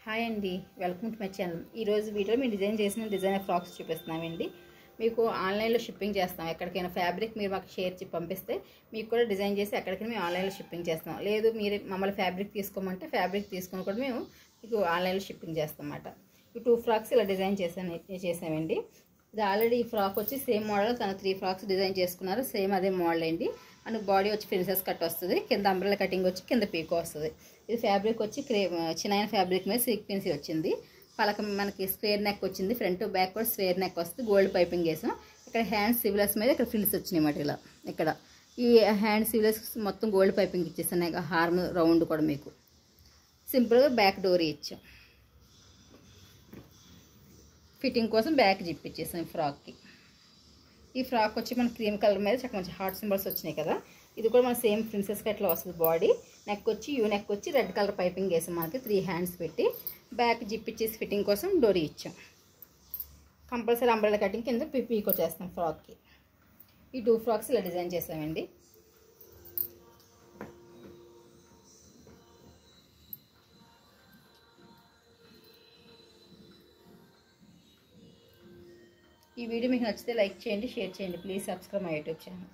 Hi అండి, welcome to my channel. ఈరోజు వీడియోలో మేము డిజైన్ చేసిన డిజైనర్ ఫ్రాక్స్ చూపిస్తున్నామండి. మీకు ఆన్లైన్లో షిప్పింగ్ చేస్తాం. ఎక్కడికైనా ఫ్యాబ్రిక్ మీరు మాకు షేర్ చేసి పంపిస్తే మీకు కూడా డిజైన్ చేసి ఎక్కడికైనా మేము ఆన్లైన్లో షిప్పింగ్ చేస్తాం. లేదు మీరు మమ్మల్ని ఫ్యాబ్రిక్ తీసుకోమంటే ఫ్యాబ్రిక్ తీసుకొని కూడా మేము మీకు ఆన్లైన్లో షిప్పింగ్ చేస్తాం అన్నమాట. ఈ 2 ఫ్రాక్స్ ఇలా డిజైన్ చేసామండి. ఇది ఆల్రెడీ ఈ ఫ్రాక్ వచ్చి సేమ్ మోడల్ తను 3 ఫ్రాక్స్ డిజైన్ చేసుకున్నారు. సేమ్ అదే మోడల్ అండి. అండ్ బాడీ వచ్చి ప్రిన్సెస్ కట్ వస్తుంది, కింద అంబ్రెల్లా కటింగ్ వచ్చి కింద పీకో వస్తుంది. ఇది ఫ్యాబ్రిక్ వచ్చి చిన్న ఫ్యాబ్రిక్ మీద సీక్వెన్సీ వచ్చింది. పలక మనకి స్క్వేర్ నెక్ వచ్చింది, ఫ్రంట్ బ్యాక్ కూడా స్క్వేర్ నెక్ వస్తుంది. గోల్డ్ పైపింగ్ వేసాం. ఇక్కడ హ్యాండ్ సివిలర్స్ మీద ఇక్కడ ఫ్రిల్స్ వచ్చినాయి అన్నమాట. ఇలా ఇక్కడ ఈ హ్యాండ్ సివిలర్స్ మొత్తం గోల్డ్ పైపింగ్ ఇచ్చేస్తున్నాయి. హార్మ్ రౌండ్ కూడా మీకు సింపుల్గా బ్యాక్ డోరీ ఇచ్చాం. ఫిట్టింగ్ కోసం బ్యాక్ జిప్ ఇచ్చేసాం ఈ ఫ్రాక్కి. ఈ ఫ్రాక్ వచ్చి మన క్రీమ్ కలర్ మీద చక్కగా మంచి హార్ట్ సింబల్స్ వచ్చినాయి కదా. ఇది కూడా మన సేమ్ ప్రిన్సెస్ కట్లో వస్తుంది. బాడీ నెక్ వచ్చి యూ నెక్ వచ్చి రెడ్ కలర్ పైపింగ్ వేసాం. మనకి 3 హ్యాండ్స్ పెట్టి బ్యాక్ జిప్ ఇచ్చేసి ఫిట్టింగ్ కోసం డోరీ ఇచ్చాం. కంపల్సరీ అంబ్రెల్లా కటింగ్ కింద పీకో చేస్తాం ఫ్రాక్కి. ఈ 2 ఫ్రాక్స్ ఇలా డిజైన్ చేసామండి. ఈ వీడియో మీకు నచ్చితే లైక్ చేయండి, షేర్ చేయండి. Please subscribe my YouTube channel.